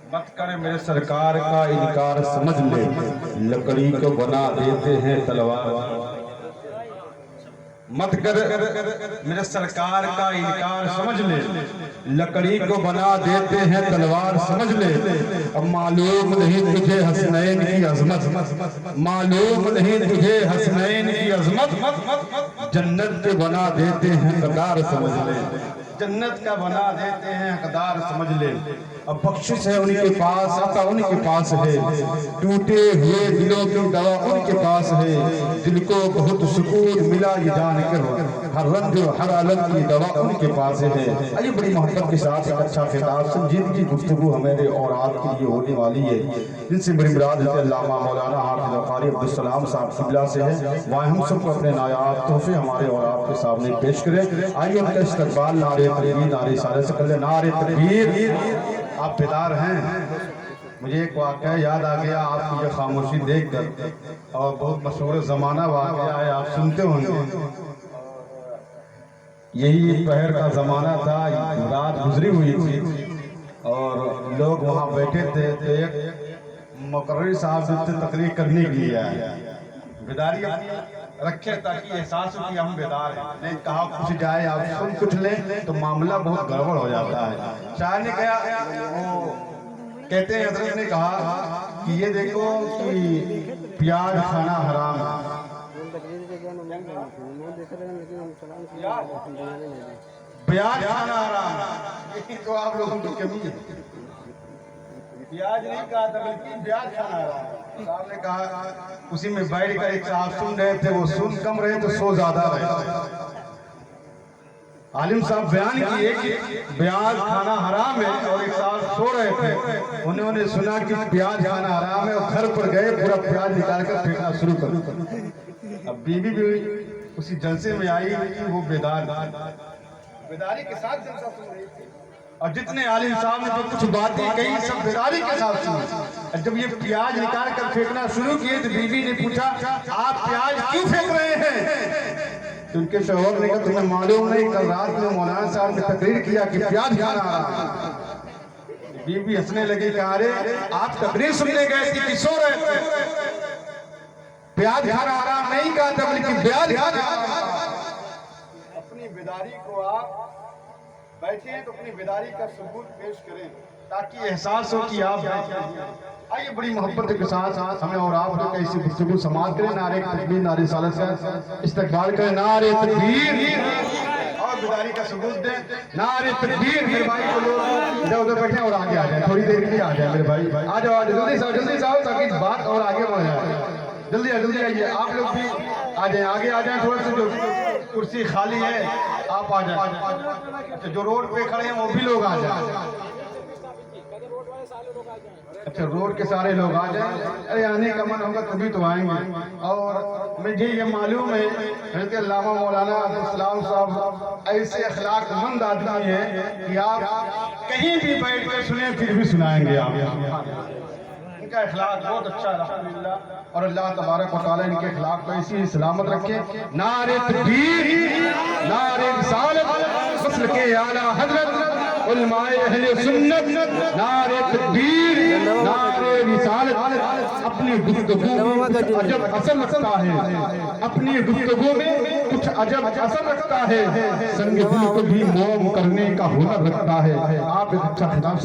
मत करे मेरे सरकार का इनकार समझ ले, लकड़ी को बना देते हैं तलवार। मत कर मेरे सरकार का इनकार समझ ले, लकड़ी को बना देते हैं तलवार समझ ले। अब मालूम नहीं तुझे हसनैन की अजमत, मालूम नहीं तुझे हसनैन की अजमत, जन्नत के बना देते हैं कदार समझ ले, जन्नत का बना देते हैं हकदार समझ ले। अब बख्शिश है उनके पास, अता उनके पास है, टूटे हुए दिलों की दवा उनके पास है। दिल को बहुत सुकून मिला ये जान कर, हर रंज हर अलम की दवा उनके पास है। अरे बड़ी मोहब्बत के साथ एक अच्छा खिताब संजीदगी की गुफ्तगू हमारे और आपके लिए होने वाली है, जिनसे मेरी मुराद अल्लामा मौलाना हाफिज कारी अब्दुल सलाम साहब किबला से है। वह हम सबको अपने नायाब तोहफे हमारे और आपके सामने पेश करें। आइए उनका इस्तकबाल नारे तकबीर नारे सारे से कर ले। नारे तकबीर। आप बेदार हैं? मुझे एक वाक़या याद आ गया आपकी ये खामोशी देखकर, और बहुत मशहूर ज़माना वाक़या है, आप सुनते होंगे। यही पहर का ज़माना था, रात गुजरी हुई थी और लोग वहाँ बैठे थे, तो एक मुकर्री साहब से तकरीर करने के लिए आए। बेदारी रखे ताकि एहसास हो कि हम बेदार हैं, नहीं कहा कुछ जाए आप सुन कुछ लें तो मामला बहुत गड़बड़ हो जाता है। शायर ने कहा, वो कहते हैं हजरत ने कहा कि ये देखो कि प्याज खाना हराम है। प्याज खाना हराम है, तो आप लोगों की कमी है। प्याज नहीं कहा था बल्कि प्याज खाना हराम है। साहब ने कहा, उसी में बैठ कर एक साहब सुन रहे थे, वो सुन कम रहे तो सो ज्यादा रहे। आलिम साहब बयान किए कि प्याज खाना हराम है, और एक साहब सो रहे थे, उन्होंने सुना कि प्याज खाना हराम है और घर पर गए पूरा प्याज निकाल कर फेंकना शुरू कर। अब बीवी भी उसी जलसे में आई कि वो बेदारी के साथ जलसा सुन रही थी, और जितने आलिम साहब ने जो कुछ बातें कही सब बेदारी के साथ सुनी। जब ये प्याज निकाल कर फेंकना शुरू किए तो बीवी ने पूछा, आप प्याज क्यों फेंक रहे हैं? तो उनके शौहर ने कहा, तुम्हें मालूम नहीं कल रात में मौलाना साहब ने तकरीर किया कि प्याज खाना हराम। बीवी हंसने लगी, कहा अरे आप तकरीर सुनने गए थे कि सो रहे थे? प्याज खाना हराम नहीं कहा था बल्कि प्याज खाना। अपनी बेदारी को आप बैठे हैं तो अपनी बेदारी का सबूत पेश करें ताकि एहसास हो कि आप आइए बड़ी मोहब्बत के साथ हमें और आप लोग ऐसी गुफ्तगू समाज करें। नारे तकबीर नारे सालत का इस्तकबाल करें। नारे तकबीर और बेदारी का सबूत दें। नारे तकबीर। मेरे भाई को लोग इधर उधर बैठे और आगे आ जाए, थोड़ी देर के लिए आ जाए। मेरे भाई आ जाओ जल्दी से आओ ताकि बात और आगे बढ़ जाए। जल्दी आइए, आप लोग भी आ जाए, आगे आ जाए। थोड़ा सा जो कुर्सी खाली है आप आ जाए। अच्छा जो रोड पे खड़े हैं वो भी लोग आ जाए। अच्छा रोड के सारे लोग आ जाए। अरे आने का मन होगा तभी तो आएंगे। और मुझे ये मालूम है कि अल्लामा मौलाना अब्दुल सलाम साहब ऐसे अखलाकमंद आदमी है कि आप कहीं भी बैठ कर सुने फिर भी सुनाएंगे। आप इनका अखलाक बहुत अच्छा अल्हम्दुलिल्लाह, और अल्लाह तबारक व तआला इनके अखलाक को ऐसी सलामत रखे। नारे तकबीर नारे रिसालत वस्ल के आला हजरत उलमाए अहले सुन्नत। नारे तकबीर नारे रिसालत। अपनी गुफ्तगू में अजब असर रखता है, अपनी गुफ्तगू में कुछ अजब असर रखता है, संग दिल को भी मौम करने का हुनर रखता है। आप एक अच्छा खिताब